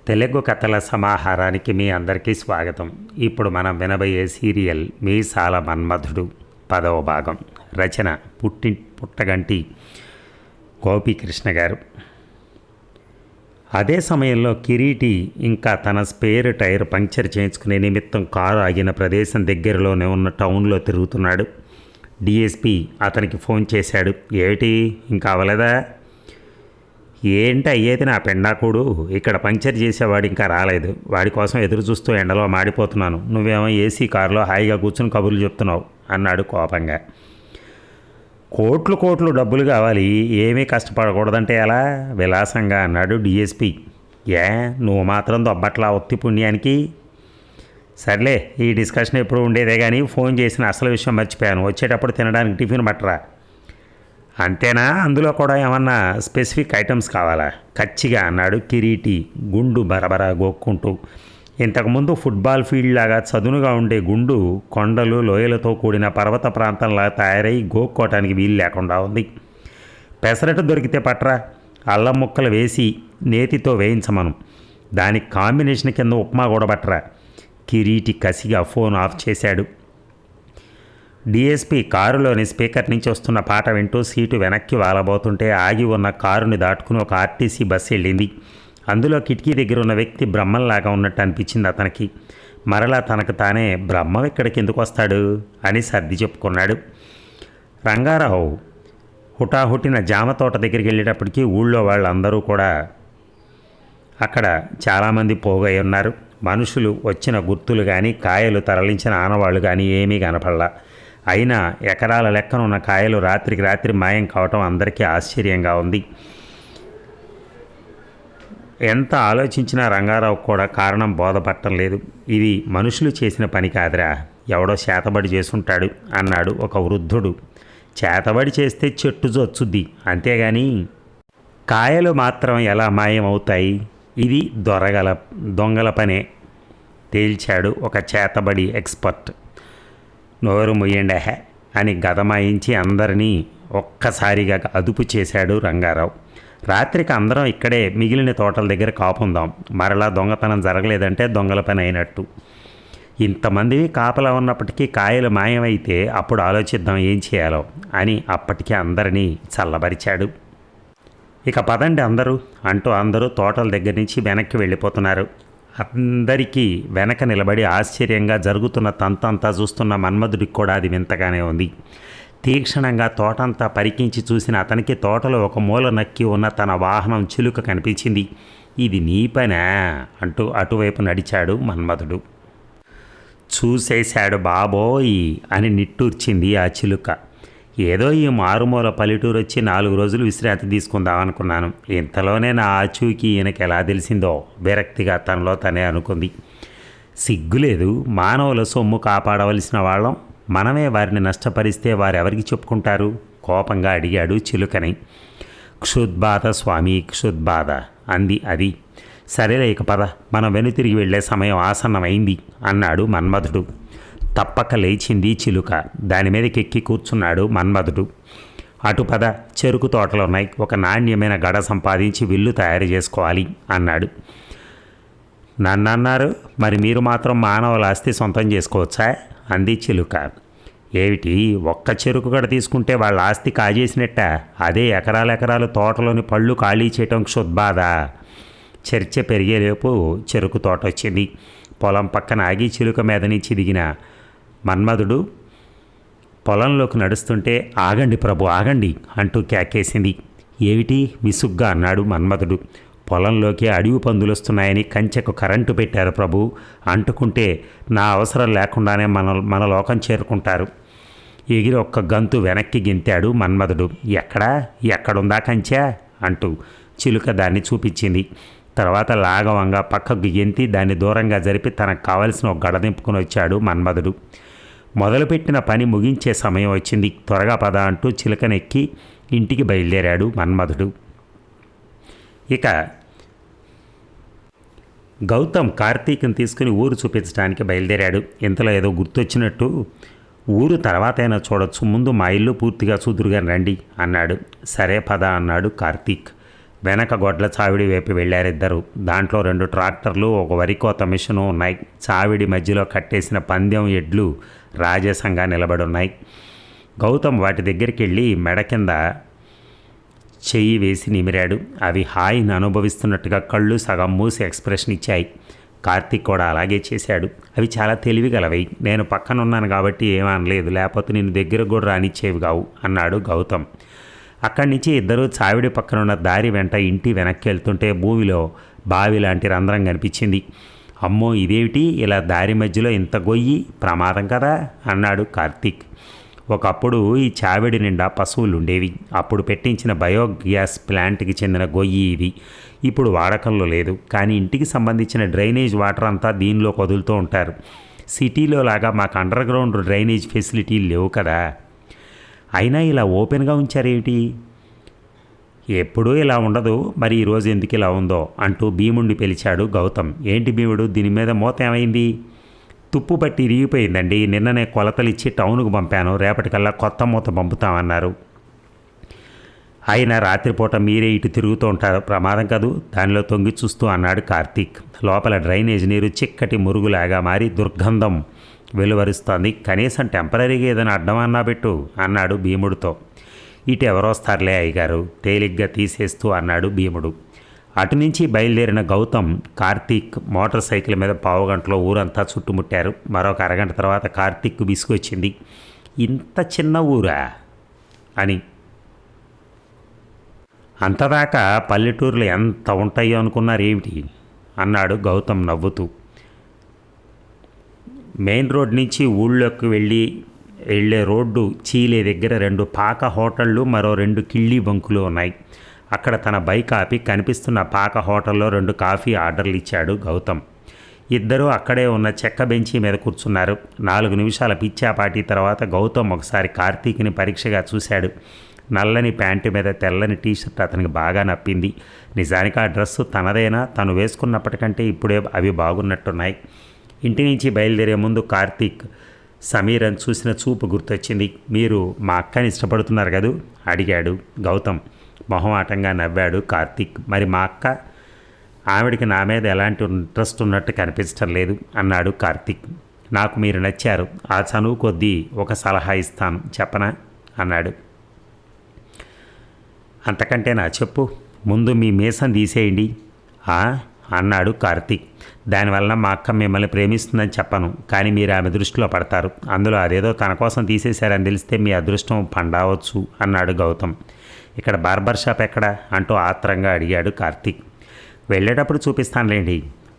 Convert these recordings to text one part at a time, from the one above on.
తెలుగు కథల సమాహారానికి మీ అందరికీ స్వాగతం. ఇప్పుడు మనం వినబోయే సీరియల్ మీసాల మన్మధుడు 10వ భాగం. రచన పుట్టగంటి గోపీకృష్ణ గారు. అదే సమయంలో కిరీటి ఇంకా తన స్పేర్ టైర్ పంక్చర్ చేయించుకునే నిమిత్తం కారు ఆగిన ప్రదేశం దగ్గరలోనే ఉన్న టౌన్లో తిరుగుతున్నాడు. డిఎస్పి అతనికి ఫోన్ చేశాడు. ఏమిటి ఇంకా అవ్వలేదా? ఏంటి అయ్యేది నా పెండాకుడు, ఇక్కడ పంక్చర్ చేసేవాడు ఇంకా రాలేదు. వాడి కోసం ఎదురు చూస్తూ ఎండలో మాడిపోతున్నాను. నువ్వేమో ఏసీ కారులో హాయిగా కూర్చుని కబుర్లు చెప్తున్నావు అన్నాడు కోపంగా. కోట్లు డబ్బులు కావాలి, ఏమీ కష్టపడకూడదంటే ఎలా? విలాసంగా అన్నాడు డిఎస్పి. నువ్వు మాత్రం దొబ్బట్లా ఒత్తి పుణ్యానికి. సర్లే, ఈ డిస్కషన్ ఎప్పుడు ఉండేదే కానీ ఫోన్ చేసిన అసలు విషయం మర్చిపోయాను. వచ్చేటప్పుడు తినడానికి టిఫిన్ పట్టరా. అంతేనా? అందులో కూడా ఏమన్నా స్పెసిఫిక్ ఐటమ్స్ కావాలా? కచ్చిగా అన్నాడు కిరీటి గుండు బరబరా గోక్కుంటూ. ఇంతకుముందు ఫుట్బాల్ ఫీల్డ్ లాగా చదునుగా ఉండే గుండు కొండలు లోయలతో కూడిన పర్వత ప్రాంతంలా తయారై గోక్కోవటానికి వీలు లేకుండా ఉంది. పెసరట్టు దొరికితే పట్రా, అల్లం ముక్కలు వేసి నేతితో వేయించమను. దానికి కాంబినేషన్ కింద ఉప్మా కూడా పట్టరా. కిరీటి కసిగా ఫోన్ ఆఫ్ చేశాడు. డిఎస్పి కారులోని స్పీకర్ నుంచి వస్తున్న పాట వింటూ సీటు వెనక్కి వాలబోతుంటే ఆగి ఉన్న కారుని దాటుకుని ఒక ఆర్టీసీ బస్సు వెళ్ళింది. అందులో కిటికీ దగ్గర ఉన్న వ్యక్తి బ్రహ్మంలాగా ఉన్నట్టు అనిపించింది అతనికి. మరలా తనకు తానే బ్రహ్మం ఇక్కడికి ఎందుకు వస్తాడు అని సర్ది చెప్పుకున్నాడు. రంగారావు హుటాహుటిన జామ తోట దగ్గరికి వెళ్ళేటప్పటికీ ఊళ్ళో వాళ్ళందరూ కూడా అక్కడ చాలామంది పోగై ఉన్నారు. మనుషులు వచ్చిన గుర్తులు కానీ కాయలు తరలించిన ఆనవాళ్ళు కానీ ఏమీ కనపడలా. అయినా ఎకరాల లెక్కనున్న కాయలు రాత్రికి రాత్రి మాయం కావటం అందరికీ ఆశ్చర్యంగా ఉంది. ఎంత ఆలోచించినా రంగారావు కూడా కారణం బోధపట్టం లేదు. ఇది మనుషులు చేసిన పని కాదురా, ఎవడో చేతబడి చేసుంటాడు అన్నాడు ఒక వృద్ధుడు. చేతబడి చేస్తే చెట్టు జొచ్చుద్ది, అంతేగాని కాయలు మాత్రం ఎలా మాయం అవుతాయి? ఇది దొంగల పనే తేల్చాడు ఒక చేతబడి ఎక్స్పర్ట్. నోరు ముయ్యండి అని గదమాయించి అందరినీ ఒక్కసారిగా అదుపు చేశాడు రంగారావు. రాత్రికి అందరం ఇక్కడే మిగిలిన తోటల దగ్గర కాపుందాం. మరలా దొంగతనం జరగలేదంటే దొంగల పని అయినట్టు. ఇంతమంది కాపలా ఉన్నప్పటికీ కాయలు మాయమైతే అప్పుడు ఆలోచిద్దాం ఏం చేయాలో అని అప్పటికే అందరినీ చల్లబరిచాడు. ఇక పదండి అందరూ అంటూ అందరూ తోటల దగ్గర నుంచి వెనక్కి వెళ్ళిపోతున్నారు. అందరికీ వెనక నిలబడి ఆశ్చర్యంగా జరుగుతున్న తంతంతా చూస్తున్న మన్మధుడికి కూడా అది వింతగానే ఉంది. తీక్షణంగా తోటంతా పరికించి చూసిన అతనికి తోటలో ఒక మూల నక్కి ఉన్న తన వాహనం చిలుక కనిపించింది. ఇది నీ పనా అంటూ అటువైపు నడిచాడు మన్మధుడు. చూసేశాడు బాబోయ్ అని నిట్టూర్చింది ఆ చిలుక. ఏదో ఈ మారుమూల పల్లెటూరు వచ్చి 4 రోజులు విశ్రాంతి తీసుకుందామనుకున్నాను. ఇంతలోనే నా ఆచూకీ ఈయనకి ఎలా తెలిసిందో విరక్తిగా తనలో తనే అనుకుంది. సిగ్గులేదు, మానవుల సొమ్ము కాపాడవలసిన వాళ్ళం మనమే వారిని నష్టపరిస్తే వారెవరికి చెప్పుకుంటారు? కోపంగా అడిగాడు చిలుకని. క్షుద్బాధ స్వామి, క్షుద్బాధ అంది అది. సరేలే, ఇక పద, మనం వెనుతిరిగి వెళ్లే సమయం ఆసన్నమైంది అన్నాడు మన్మధుడు. తప్పక లేచింది చిలుక. దాని మీదకెక్కి కూర్చున్నాడు మన్మధుడు. అటు పద, చెరుకు తోటలున్నాయి, ఒక నాణ్యమైన గడ సంపాదించి విల్లు తయారు చేసుకోవాలి అన్నాడు. నన్నన్నారు, మరి మీరు మాత్రం మానవుల ఆస్తి సొంతం చేసుకోవచ్చా అంది చిలుక. ఏమిటి, ఒక్క చెరుకు గడ తీసుకుంటే వాళ్ళ ఆస్తి కాజేసినట్ట? అదే ఎకరాలు తోటలోని పళ్ళు ఖాళీ చేయటం క్షుద్బాధ. చర్చ పెరిగేలోపు చెరుకు తోట వచ్చింది. పొలం పక్కన ఆగి చిలుక మీద నుంచి దిగిన మన్మధుడు పొలంలోకి నడుస్తుంటే ఆగండి ప్రభు, ఆగండి అంటూ కేకేసింది. ఏమిటి విసుగ్గా అన్నాడు మన్మధుడు. పొలంలోకి అడవి పందులు వస్తున్నాయని కంచెకు కరెంటు పెట్టారు ప్రభు, అంటుకుంటే నా అవసరం లేకుండానే మన లోకం చేరుకుంటారు. ఎగిరి ఒక్క గంతు వెనక్కి గెంతాడు మన్మధుడు. ఎక్కడుందా కంచె అంటూ చిలుక దాన్ని చూపించింది. తర్వాత లాఘవంగా పక్కకు గెంతి దాన్ని దూరంగా జరిపి తనకు కావలసిన ఒక గడ దింపుకొని వచ్చాడు మన్మధుడు. మొదలుపెట్టిన పని ముగించే సమయం వచ్చింది. త్వరగా పద అంటూ చిలుకనెక్కి ఇంటికి బయలుదేరాడు మన్మధుడు. ఇక గౌతమ్ కార్తీక్ని తీసుకుని ఊరు చూపించడానికి బయలుదేరాడు. ఇంతలో ఏదో గుర్తొచ్చినట్టు, ఊరు తర్వాతైనా చూడొచ్చు, ముందు మా ఇల్లు పూర్తిగా చూదురుగా రండి అన్నాడు. సరే పద అన్నాడు కార్తీక్. వెనక గొడ్ల చావిడి వైపు వెళ్ళారిద్దరు. దాంట్లో 2 ట్రాక్టర్లు, ఒక వరికోత మిషను ఉన్నాయి. చావిడి మధ్యలో కట్టేసిన పందెం ఎడ్లు రాజసంగా నిలబడున్నాయి. గౌతమ్ వాటి దగ్గరికి వెళ్ళి మెడ కింద చెయ్యి వేసి నిమిరాడు. అవి హాయిని అనుభవిస్తున్నట్టుగా కళ్ళు సగం మూసి ఎక్స్ప్రెషన్ ఇచ్చాయి. కార్తీక్ కూడా అలాగే చేశాడు. అవి చాలా తెలివిగలవి. నేను పక్కనున్నాను కాబట్టి ఏమనలేదు, లేకపోతే నేను దగ్గరకు కూడా రానిచ్చేవి కావు అన్నాడు గౌతమ్. అక్కడి నుంచి ఇద్దరూ చావిడి పక్కనున్న దారి వెంట ఇంటి వెనక్కి వెళ్తుంటే భూమిలో బావి లాంటి రంధ్రం కనిపించింది. అమ్మో, ఇదేమిటి ఇలా దారి మధ్యలో ఇంత గొయ్యి, ప్రమాదం కదా అన్నాడు కార్తీక్. ఒకప్పుడు ఈ చావిడి నిండా పశువులు ఉండేవి. అప్పుడు పెట్టించిన బయోగ్యాస్ ప్లాంట్కి చెందిన గొయ్యి ఇది. ఇప్పుడు వాడకంలో లేదు, కానీ ఇంటికి సంబంధించిన డ్రైనేజ్ వాటర్ అంతా దీనిలో వదులుతూ ఉంటారు. సిటీలో లాగా మాకు అండర్ గ్రౌండ్ డ్రైనేజ్ ఫెసిలిటీలు లేవు కదా. అయినా ఇలా ఓపెన్గా ఉంచారేమిటి? ఎప్పుడూ ఇలా ఉండదు, మరి ఈరోజు ఎందుకు ఇలా ఉందో అంటూ భీముడిని పిలిచాడు గౌతమ్. ఏంటి భీముడు, దీని మీద మూత ఏమైంది? తుప్పు పట్టి ఇరిగిపోయిందండి. నిన్ననే కొలతలు ఇచ్చి టౌన్కు పంపాను, రేపటికల్లా కొత్త మూత పంపుతామన్నారు. అయినా రాత్రిపూట మీరే ఇటు తిరుగుతూ ఉంటారు, ప్రమాదం కదూ, దానిలో తొంగి చూస్తూ అన్నాడు కార్తీక్. లోపల డ్రైనేజ్ నీరు చిక్కటి మురుగులాగా మారి దుర్గంధం వెలువరుస్తోంది. కనీసం టెంపరీగా ఏదైనా అడ్డమన్నా పెట్టు అన్నాడు భీముడితో. ఇటు ఎవరొస్తారులే అయ్యగారు, తేలిగ్గా తీసేస్తూ అన్నాడు భీముడు. అటు నుంచి బయలుదేరిన గౌతమ్, కార్తీక్ మోటార్ సైకిల్ మీద పావుగంటలో ఊరంతా చుట్టుముట్టారు. మరొక అరగంట తర్వాత కార్తీక్ విసుగొచ్చింది. ఇంత చిన్న ఊరా అని. అంతదాకా పల్లెటూరులో ఎంత ఉంటాయో అనుకున్నారు ఏమిటి అన్నాడు గౌతమ్ నవ్వుతూ. మెయిన్ రోడ్ నుంచి ఊళ్ళోకి వెళ్ళే రోడ్డు చీలే దగ్గర 2 పాక హోటళ్ళు, మరో 2 కిళ్ళీ బంకులు ఉన్నాయి. అక్కడ తన బైక్ ఆపి కనిపిస్తున్న పాక హోటల్లో 2 కాఫీ ఆర్డర్లు ఇచ్చాడు గౌతమ్. ఇద్దరూ అక్కడే ఉన్న చెక్క బెంచీ మీద కూర్చున్నారు. 4 నిమిషాల పిచ్చాపాటి తర్వాత గౌతమ్ ఒకసారి కార్తీక్ని పరీక్షగా చూశాడు. నల్లని ప్యాంటు మీద తెల్లని టీషర్ట్ అతనికి బాగా నప్పింది. నిజానికి ఆ డ్రెస్సు తనదేనా? తను వేసుకున్నప్పటికంటే ఇప్పుడే అవి బాగున్నట్టున్నాయి. ఇంటి నుంచి బయలుదేరే ముందు కార్తీక్ సమీరన్ చూసిన చూపు గుర్తొచ్చింది. మీరు మా అక్కని ఇష్టపడుతున్నారు కదూ అడిగాడు గౌతమ్. మొహమాటంగా నవ్వాడు కార్తీక్. మరి మా అక్క? ఆవిడికి నా మీద ఎలాంటి ఇంట్రెస్ట్ ఉన్నట్టు కనిపించడం లేదు అన్నాడు కార్తీక్. నాకు మీరు నచ్చారు, ఆ చనువు కొద్దీ ఒక సలహా ఇస్తాను, చెప్పనా అన్నాడు. అంతకంటే నా చెప్పు, ముందు మీ మీసం తీసేయండి అన్నాడు కార్తీక్. దానివల్ల మా అక్క మిమ్మల్ని ప్రేమిస్తుందని చెప్పను, కానీ మీరు ఆమె దృష్టిలో పడతారు. అందులో అదేదో తన కోసం తీసేశారని తెలిస్తే మీ అదృష్టం పండావచ్చు అన్నాడు గౌతమ్. ఇక్కడ బార్బర్ షాప్ ఎక్కడా అంటూ ఆత్రంగా అడిగాడు కార్తీక్. వెళ్ళేటప్పుడు చూపిస్తానులేండి.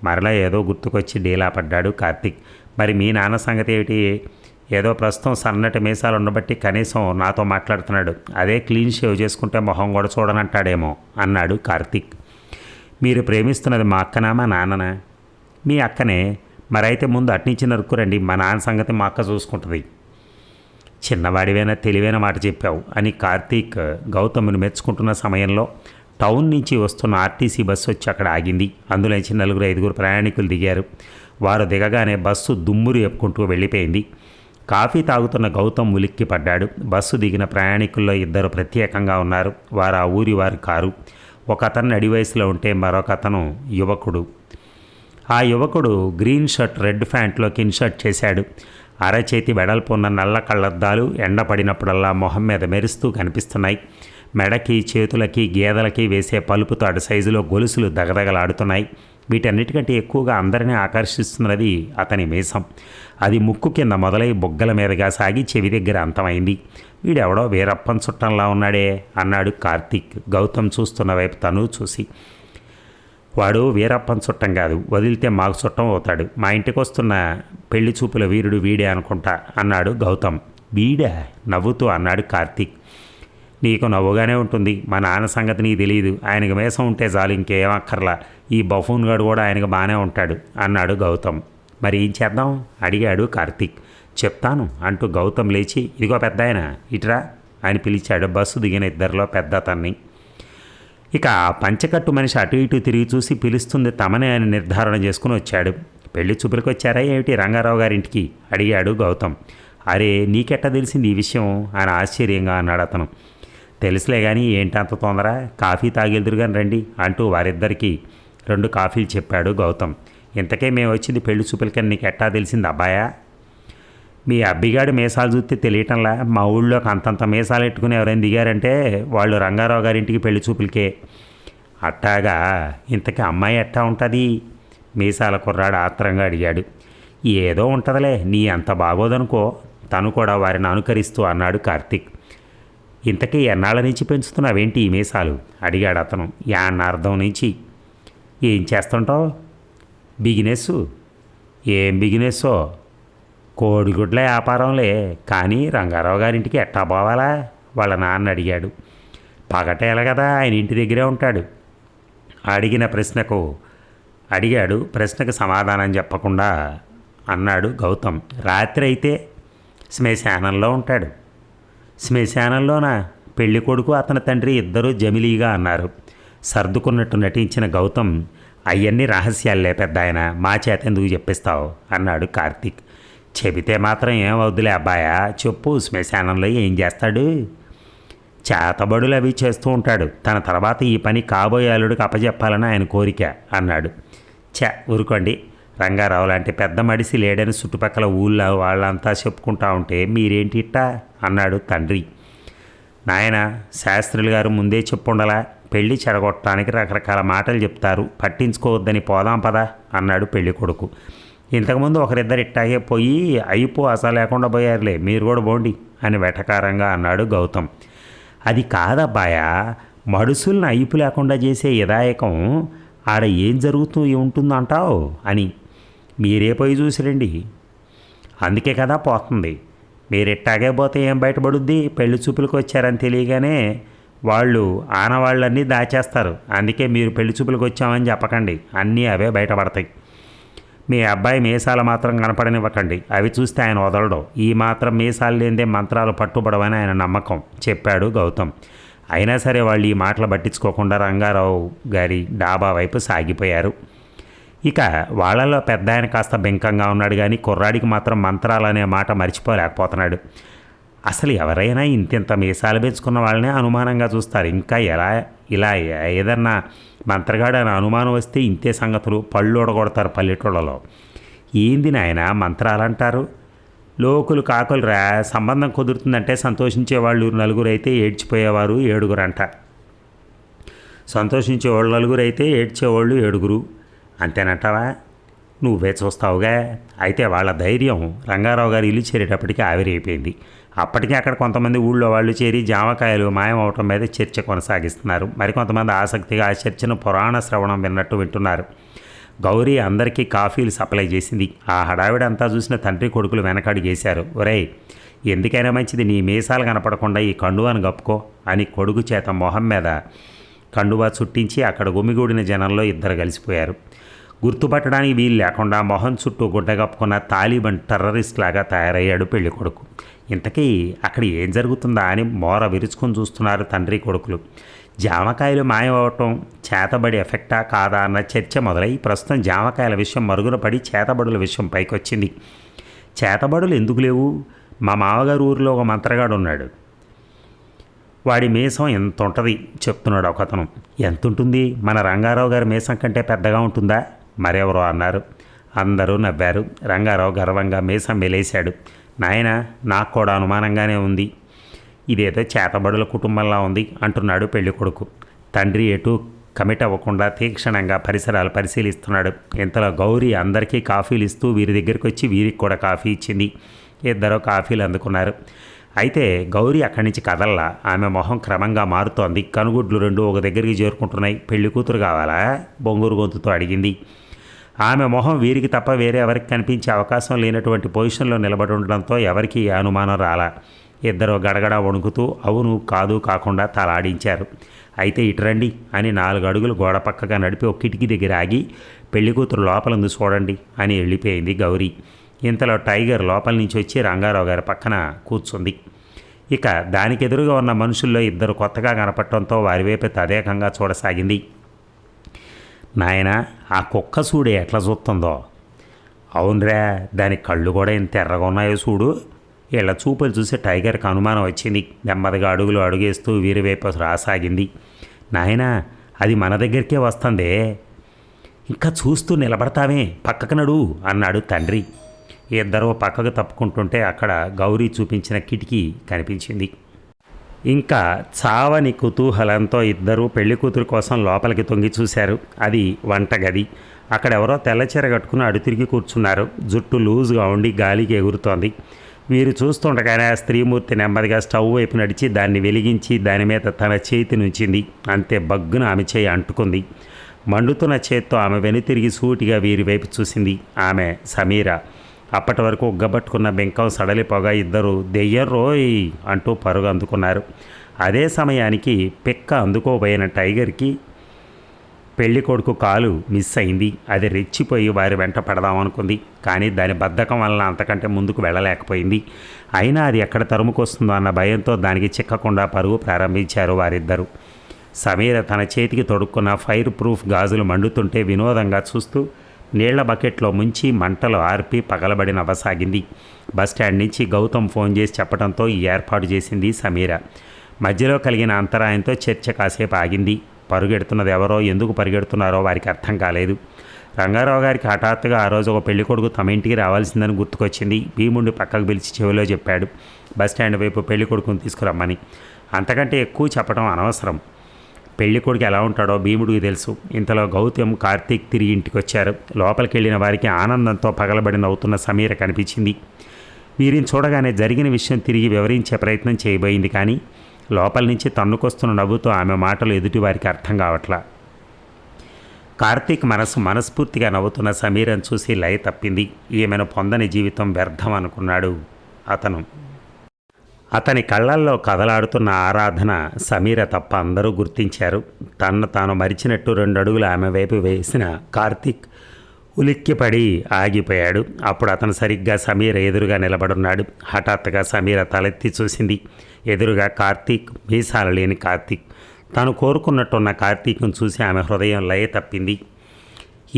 మరలా ఏదో గుర్తుకొచ్చి డీలా పడ్డాడు కార్తీక్. మరి మీ నాన్న సంగతి ఏమిటి? ఏదో ప్రస్తుతం సన్నటి మీసాలు ఉండబట్టి కనీసం నాతో మాట్లాడుతున్నాడు. అదే క్లీన్ షేవ్ చేసుకుంటే మొహం కూడా చూడనంటాడేమో అన్నాడు కార్తీక్. మీరు ప్రేమిస్తున్నది మా అక్కనా మా నాన్ననా? మీ అక్కనే. మరైతే ముందు అట్నుంచి నరుక్కురండి, మా నాన్న సంగతి మా అక్క చూసుకుంటుంది. చిన్నవాడివైనా తెలివైన మాట చెప్పావు అని కార్తీక్ గౌతమ్ని మెచ్చుకుంటున్న సమయంలో టౌన్ నుంచి వస్తున్న ఆర్టీసీ బస్సు వచ్చి అక్కడ ఆగింది. అందులోంచి 4-5 ప్రయాణికులు దిగారు. వారు దిగగానే బస్సు దుమ్మురు ఎప్పుకుంటూ వెళ్ళిపోయింది. కాఫీ తాగుతున్న గౌతమ్ ఉలిక్కి పడ్డాడు. బస్సు దిగిన ప్రయాణికుల్లో 2 ప్రత్యేకంగా ఉన్నారు. వారు ఆ ఊరి వారి కారు. ఒక అతను నడి వయసులో ఉంటే మరొక అతను యువకుడు. ఆ యువకుడు గ్రీన్ షర్ట్ రెడ్ ప్యాంట్లోకి ఇన్షర్ట్ చేశాడు. అరచేతి వెడల్పు ఉన్న నల్ల కళ్ళద్దాలు ఎండపడినప్పుడల్లా మొహం మీద మెరుస్తూ కనిపిస్తున్నాయి. మెడకి చేతులకి గేదెలకి వేసే పలుపు తాడు సైజులో గొలుసులు దగదగలాడుతున్నాయి. వీటన్నిటికంటే ఎక్కువగా అందరినీ ఆకర్షిస్తున్నది అతని మీసం. అది ముక్కు కింద మొదలై బొగ్గల మీదుగా సాగి చెవి దగ్గర అంతమైంది. వీడెవడో వీరప్పన్ చుట్టంలా ఉన్నాడే అన్నాడు కార్తీక్ గౌతమ్ చూస్తున్న వైపు తను చూసి. వాడు వీరప్పన్ చుట్టం కాదు, వదిలితే మాకు చుట్టం అవుతాడు. మా ఇంటికి వస్తున్న పెళ్లి చూపుల వీరుడు వీడే అనుకుంటా అన్నాడు గౌతమ్. వీడా? నవ్వుతూ అన్నాడు కార్తీక్. నీకు నవ్వుగానే ఉంటుంది, మా నాన్న సంగతి నీకు తెలియదు. ఆయనకు మేసం ఉంటే చాలు, ఇంకేం అక్కర్లా. ఈ బఫూన్ గాడు కూడా ఆయనకు బాగానే ఉంటాడు అన్నాడు గౌతమ్. మరి ఏం చేద్దాం అడిగాడు కార్తీక్. చెప్తాను అంటూ గౌతమ్ లేచి, ఇదిగో పెద్ద ఆయన ఇట్రా అని పిలిచాడు బస్సు దిగిన ఇద్దరిలో పెద్ద అతన్ని. ఇక ఆ పంచకట్టు మనిషి అటు ఇటు తిరిగి చూసి పిలుస్తుంది తమనే అని నిర్ధారణ చేసుకుని వచ్చాడు. పెళ్లి చూపులకు వచ్చారా ఏమిటి రంగారావు గారింటికి అడిగాడు గౌతమ్. అరే నీకెట్టా తెలిసింది ఈ విషయం అని ఆశ్చర్యంగా అన్నాడు అతను. తెలుసులే కానీ ఏంటంత తొందర, కాఫీ తాగెళ్దురు కానీ రండి అంటూ వారిద్దరికీ 2 కాఫీలు చెప్పాడు గౌతమ్. ఇంతకే మేము వచ్చింది పెళ్లి చూపులకని నీకు ఎట్టా తెలిసింది అబ్బాయా? మీ అబ్బిగాడి మీసాలు చూస్తే తెలియటంలా. మా ఊళ్ళోకి అంతంత మీసాలు ఎట్టుకుని ఎవరైనా దిగారంటే వాళ్ళు రంగారావు గారింటికి పెళ్లి చూపులకే. అట్టాగా, ఇంతకీ అమ్మాయి ఎట్టా ఉంటుంది? మీసాల కుర్రాడు ఆత్రంగా అడిగాడు. ఏదో ఉంటుందిలే, నీ అంత బాగోదనుకో. తను కూడా వారిని అనుకరిస్తూ అన్నాడు కార్తీక్. ఇంతకీ ఎన్నాళ్ళ నుంచి పెంచుతున్నావేంటి ఈ మీసాలు అడిగాడు అతను. అర్థం నుంచి. ఏం చేస్తుంటావు? బిజినెస్. ఏం బిజినెస్సో? కోడిగుడ్ల వ్యాపారంలే. కానీ రంగారావు గారింటికి ఎట్టా పోవాలా? వాళ్ళ నాన్న అడిగాడు. పగటేల కదా, ఆయన ఇంటి దగ్గరే ఉంటాడు. ప్రశ్నకు సమాధానం చెప్పకుండా అన్నాడు గౌతమ్. రాత్రి అయితే శ్మశానంలో ఉంటాడు. శ్మశానంలోనా? పెళ్లి కొడుకు అతని తండ్రి ఇద్దరూ జమిలీగా అన్నారు. సర్దుకున్నట్టు నటించిన గౌతమ్, అవన్నీ రహస్యాలే పెద్ద ఆయన, మా చేత ఎందుకు చెప్పిస్తావు అన్నాడు కార్తీక్. చెబితే మాత్రం ఏం వద్దులే అబ్బాయా, చెప్పు. శ్మశానంలో ఏం చేస్తాడు? చేతబడులు అవి చేస్తూ ఉంటాడు. తన తర్వాత ఈ పని కాబోయే అల్లుడికి అప్పచెప్పాలని ఆయన కోరిక అన్నాడు. ఊరుకోండి, రంగారావు లాంటి పెద్ద మడిసి లేడని చుట్టుపక్కల ఊళ్ళో వాళ్ళంతా చెప్పుకుంటా ఉంటే మీరేంటి ఇట్టా అన్నాడు తండ్రి. నాయన, శాస్త్రులు గారు ముందే చెప్పుండలా, పెళ్లి చెడగొట్టడానికి రకరకాల మాటలు చెప్తారు, పట్టించుకోవద్దని పోదాం పదా అన్నాడు పెళ్లి కొడుకు. ఇంతకుముందు ఒకరిద్దరు ఇట్టాగే పోయి అయిపో అసలు లేకుండా పోయారులే, మీరు కూడా పోండి అని వెటకారంగా అన్నాడు గౌతమ్. అది కాదబ్బాయా, మడుసుల్ని అయిపు లేకుండా చేసే యదాయకం ఆడ ఏం జరుగుతూ ఉంటుందంటావు అని. మీరే పోయి చూసిరండి. అందుకే కదా పోతుంది. మీరిట్టాగే పోతే ఏం బయటపడుద్ది? పెళ్లి చూపులకు వచ్చారని తెలియగానే వాళ్ళు ఆనవాళ్ళన్నీ దాచేస్తారు. అందుకే మీరు పెళ్లి చూపులకు వచ్చామని చెప్పకండి, అన్నీ అవే బయటపడతాయి. మీ అబ్బాయి మీసాలు మాత్రం కనపడనివ్వకండి, అవి చూస్తే ఆయన వదలడం. ఈ మాత్రం మీసాలు లేనిదే మంత్రాలు పట్టుబడవని ఆయన నమ్మకం చెప్పాడు గౌతమ్. అయినా సరే వాళ్ళు ఈ మాటలు పట్టించుకోకుండా రంగారావు గారి డాబా వైపు సాగిపోయారు. ఇక వాళ్ళలో పెద్ద ఆయన కాస్త బెంకంగా ఉన్నాడు, కానీ కుర్రాడికి మాత్రం మంత్రాలనే మాట మర్చిపోలేకపోతున్నాడు. అసలు ఎవరైనా ఇంతింత మీసాలు పెంచుకున్న వాళ్ళనే అనుమానంగా చూస్తారు. ఇంకా ఇలా ఏదన్నా మంత్రగాడు అని అనుమానం వస్తే ఇంతే సంగతులు, పళ్ళు ఒడగొడతారు పల్లెటూళ్ళలో. ఏంది నాయన మంత్రాలంటారు? లోకులు కాకులు రా. సంబంధం కుదురుతుందంటే సంతోషించేవాళ్ళు 4 అయితే ఏడ్చిపోయేవారు 7 అంట. సంతోషించేవాళ్ళు 4 అయితే ఏడ్చేవాళ్ళు 7. అంతేనంటావా? నువ్వే చూస్తావుగా. అయితే వాళ్ళ ధైర్యం రంగారావు గారు ఇల్లు చేరేటప్పటికీ ఆవిరైపోయింది. అప్పటికే అక్కడ కొంతమంది ఊళ్ళో వాళ్ళు చేరి జామకాయలు మాయమవటం మీద చర్చ కొనసాగిస్తున్నారు. మరికొంతమంది ఆసక్తిగా ఆ చర్చను పురాణ శ్రవణం విన్నట్టు వింటున్నారు. గౌరీ అందరికీ కాఫీలు సప్లై చేసింది. ఆ హడావిడంతా చూసిన తండ్రి కొడుకులు వెనకడిగేశారు. ఒరేయ్, ఎందుకైనా మంచిది నీ మీసాలు కనపడకుండా ఈ కండువాను కప్పుకో అని కొడుకు చేత మొహం మీద కండువా చుట్టించి అక్కడ గుమిగూడిన జనంలో ఇద్దరు కలిసిపోయారు. గుర్తుపట్టడానికి వీలు లేకుండా మొహం చుట్టూ గుడ్డ కప్పుకున్న తాలిబాన్ టెర్రరిస్ట్ లాగా తయారయ్యాడు పెళ్లి కొడుకు. ఇంతకీ అక్కడ ఏం జరుగుతుందా అని మోర విరుచుకొని చూస్తున్నారు తండ్రి కొడుకులు. జామకాయలు మాయమవటం చేతబడి ఎఫెక్టా కాదా అన్న చర్చ మొదలై ప్రస్తుతం జామకాయల విషయం మరుగున పడి చేతబడుల విషయం పైకొచ్చింది. చేతబడులు ఎందుకు లేవు? మా మామగారు ఊరిలో ఒక మంత్రగాడు ఉన్నాడు. వాడి మీసం ఎంత ఉంటుంది చెప్తున్నాడు ఒకతను. ఎంత ఉంటుంది? మన రంగారావు గారి మీసం కంటే పెద్దగా ఉంటుందా? మరెవరో అన్నారు. అందరూ నవ్వారు. రంగారావు గర్వంగా మీసం మెలేశాడు. నాయన, నాకు కూడా అనుమానంగానే ఉంది, ఇదేదో చేతబడుల కుటుంబంలా ఉంది అంటున్నాడు పెళ్లి కొడుకు. తండ్రి ఎటు కమిట్ అవ్వకుండా తీక్షణంగా పరిసరాలు పరిశీలిస్తున్నాడు. ఇంతలో గౌరీ అందరికీ కాఫీలు ఇస్తూ వీరి దగ్గరికి వచ్చి వీరికి కూడా కాఫీ ఇచ్చింది. ఇద్దరు కాఫీలు అందుకున్నారు. అయితే గౌరీ అక్కడి నుంచి కదల్లా. ఆమె మొహం క్రమంగా మారుతోంది. కనుగుడ్లు 2 ఒక దగ్గరికి చేరుకుంటున్నాయి. పెళ్లి కూతురు కావాలా? బొంగూరు గొంతుతో అడిగింది. ఆమె మొహం వీరికి తప్ప వేరే ఎవరికి కనిపించే అవకాశం లేనటువంటి పొజిషన్లో నిలబడి ఉండడంతో ఎవరికి అనుమానం రాలా. ఇద్దరు గడగడ వణుకుతూ అవును కాదు కాకుండా తలాడించారు. అయితే ఇటురండి అని 4 అడుగులు గోడ పక్కగా నడిపి ఒక కిటికీ దగ్గర ఆగి పెళ్లి కూతురు లోపలందు చూడండి అని వెళ్ళిపోయింది గౌరీ. ఇంతలో టైగర్ లోపల నుంచి వచ్చి రంగారావు గారి పక్కన కూర్చుంది. ఇక దానికి ఎదురుగా ఉన్న మనుషుల్లో ఇద్దరు కొత్తగా కనపడటంతో వారి వైపు తదేకంగా చూడసాగింది. నాయన, ఆ కుక్క చూడే ఎట్లా చూస్తుందో. అవునరా, దాని కళ్ళు కూడా ఎంత ఎర్రగా ఉన్నాయో చూడు. వీళ్ళ చూపులు చూసి టైగర్కి అనుమానం వచ్చింది. నెమ్మదిగా అడుగులు అడుగేస్తూ వీరివైపు రాసాగింది. నాయనా, అది మన దగ్గరికే వస్తుందే, ఇంకా చూస్తూ నిలబడతామే, పక్కకు నడు అన్నాడు తండ్రి. ఇద్దరూ పక్కకు తప్పుకుంటుంటే అక్కడ గౌరీ చూపించిన కిటికీ కనిపించింది. ఇంకా చావని కుతూహలంతో ఇద్దరూ పెళ్లి కూతురు కోసం లోపలికి తొంగి చూశారు. అది వంటగది. అక్కడెవరో తెల్లచీర కట్టుకుని అడు తిరిగి కూర్చున్నారు. జుట్టు లూజుగా ఉండి గాలికి ఎగురుతోంది. వీరు చూస్తుండగానే ఆ స్త్రీమూర్తి నెమ్మదిగా స్టవ్ వైపు నడిచి దాన్ని వెలిగించి దాని మీద తన చేతి నుంచింది. అంతే, బగ్గున ఆమె చేయి అంటుకుంది. మండుతున్న చేత్తో ఆమె వెనుతిరిగి సూటిగా వీరి వైపు చూసింది. ఆమె సమీర. అప్పటి వరకు ఉగ్గబట్టుకున్న బెంకం సడలిపోగా ఇద్దరు దెయ్యం రోయ్ అంటూ పరుగు అందుకున్నారు. అదే సమయానికి పిక్క అందుకోబోయిన టైగర్కి పెళ్లి కొడుకు కాలు మిస్ అయింది. అది రెచ్చిపోయి వారి వెంట పడదామనుకుంది. కానీ దాని బద్ధకం వలన అంతకంటే ముందుకు వెళ్ళలేకపోయింది. అయినా అది ఎక్కడ తరుముకొస్తుందో అన్న భయంతో దానికి చిక్కకుండా పరుగు ప్రారంభించారు వారిద్దరూ. సమీర తన చేతికి తొడుక్కున్న ఫైర్ ప్రూఫ్ గాజులు మండుతుంటే వినోదంగా చూస్తూ నీళ్ల బకెట్లో ముంచి మంటలు ఆర్పి పగలబడి నవ్వసాగింది. బస్టాండ్ నుంచి గౌతమ్ ఫోన్ చేసి చెప్పడంతో ఈ ఏర్పాటు చేసింది సమీర. మధ్యలో కలిగిన అంతరాయంతో చర్చ కాసేపు ఆగింది. పరుగెడుతున్నది ఎవరో, ఎందుకు పరిగెడుతున్నారో వారికి అర్థం కాలేదు. రంగారావు గారికి హఠాత్తుగా ఆ రోజు ఒక పెళ్లికొడుకు తమ ఇంటికి రావాల్సిందని గుర్తుకొచ్చింది. భీముడిని పక్కకు పిలిచి చెవిలో చెప్పాడు బస్టాండ్ వైపు పెళ్లికొడుకుని తీసుకురమ్మని. అంతకంటే ఎక్కువ చెప్పడం అనవసరం. పెళ్లికొడుకు ఎలా ఉంటాడో భీముడికి తెలుసు. ఇంతలో గౌతమ్, కార్తీక్ తిరిగి ఇంటికి వచ్చారు. లోపలికి వెళ్ళిన వారికి ఆనందంతో పగలబడి నవ్వుతున్న సమీర కనిపించింది. వీరిని చూడగానే జరిగిన విషయం తిరిగి వివరించే ప్రయత్నం చేయబోయింది. కానీ లోపల నుంచి తన్నుకొస్తున్న నవ్వుతో ఆమె మాటలు ఎదుటి వారికి అర్థం కావట్లా. కార్తీక్ మనస్ఫూర్తిగా నవ్వుతున్న సమీరను చూసి లయ తప్పింది. ఈమెను పొందని జీవితం వ్యర్థం అనుకున్నాడు అతను. అతని కళ్ళల్లో కదలాడుతున్న ఆరాధన సమీర తప్ప అందరూ గుర్తించారు. తన్ను తాను మరిచినట్టు 2 అడుగులు ఆమె వైపు వేసిన కార్తీక్ ఉలిక్కిపడి ఆగిపోయాడు. అప్పుడు అతను సరిగ్గా సమీర ఎదురుగా నిలబడున్నాడు. హఠాత్తుగా సమీర తలెత్తి చూసింది. ఎదురుగా కార్తీక్, మీసాలు లేని కార్తీక్. తాను కోరుకున్నట్టున్న కార్తీక్ను చూసి ఆమె హృదయం లయ తప్పింది.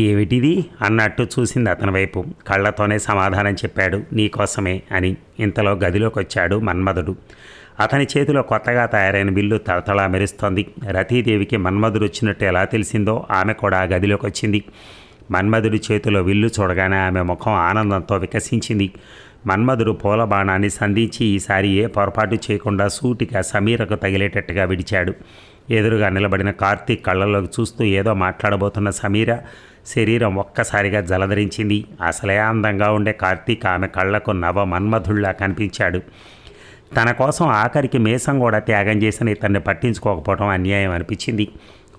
ఏమిటిది అన్నట్టు చూసింది అతని వైపు. కళ్ళతోనే సమాధానం చెప్పాడు, నీకోసమే అని. ఇంతలో గదిలోకి వచ్చాడు మన్మధుడు. అతని చేతిలో కొత్తగా తయారైన విల్లు తళతళా మెరుస్తోంది. రతీదేవికి మన్మధుడు వచ్చినట్టు ఎలా తెలిసిందో ఆమె కూడా ఆ గదిలోకి వచ్చింది. మన్మధుడి చేతిలో విల్లు చూడగానే ఆమె ముఖం ఆనందంతో వికసించింది. మన్మధుడు పూల బాణాన్ని సంధించి ఈసారి ఏ పొరపాటు చేయకుండా సూటిగా సమీరకు తగిలేటట్టుగా విడిచాడు. ఎదురుగా నిలబడిన కార్తీక్ కళ్ళల్లోకి చూస్తూ ఏదో మాట్లాడబోతున్న సమీర శరీరం ఒక్కసారిగా జలధరించింది. అసలే అందంగా ఉండే కార్తీక్ ఆమె కళ్లకు నవ మన్మధుళ్లా కనిపించాడు. తన కోసం ఆఖరికి మేసం కూడా త్యాగం చేసిన ఇతన్ని పట్టించుకోకపోవడం అన్యాయం అనిపించింది.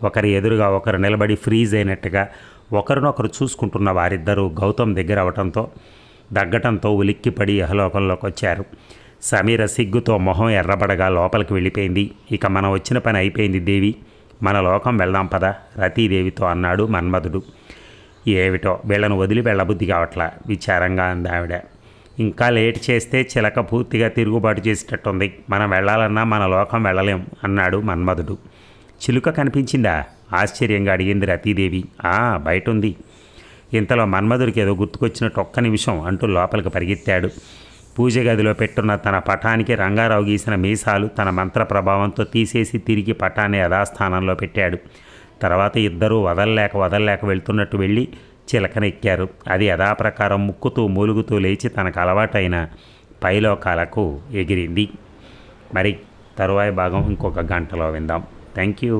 ఒకరి ఎదురుగా ఒకరు నిలబడి ఫ్రీజ్ అయినట్టుగా ఒకరినొకరు చూసుకుంటున్న వారిద్దరూ గౌతమ్ దగ్గర అవటంతో దగ్గటంతో ఉలిక్కిపడి యహలోకంలోకి వచ్చారు. సమీర సిగ్గుతో మొహం ఎర్రబడగా లోపలికి వెళ్ళిపోయింది. ఇక మనం వచ్చిన పని అయిపోయింది దేవి, మన లోకం వెళ్దాం పద రతీదేవితో అన్నాడు మన్మధుడు. ఏమిటో వీళ్ళను వదిలి వెళ్ళబుద్ధి కావట్లా విచారంగా అంది ఆవిడ. ఇంకా లేట్ చేస్తే చిలక పూర్తిగా తిరుగుబాటు చేసేటట్టుంది, మనం వెళ్ళాలన్నా మన లోకం వెళ్ళలేం అన్నాడు మన్మధుడు. చిలుక కనిపించిందా ఆశ్చర్యంగా అడిగింది రతీదేవి. బయట ఉంది. ఇంతలో మన్మధుడికి ఏదో గుర్తుకొచ్చినట్టు ఒక్క నిమిషం అంటూ లోపలికి పరిగెత్తాడు. పూజ గదిలో పెట్టున్న తన పటానికి రంగారావు గీసిన మీసాలు తన మంత్ర ప్రభావంతో తీసేసి తిరిగి పటాన్ని యథాస్థానంలో పెట్టాడు. తర్వాత ఇద్దరూ వదల్లేక వెళ్తున్నట్టు వెళ్ళి చిలకనెక్కారు. అది యథాప్రకారం ముక్కుతూ మూలుగుతూ లేచి తనకు అలవాటైన పైలోకాలకు ఎగిరింది. మరి తరువాయి భాగం ఇంకొక గంటలో విందాం. Thank you.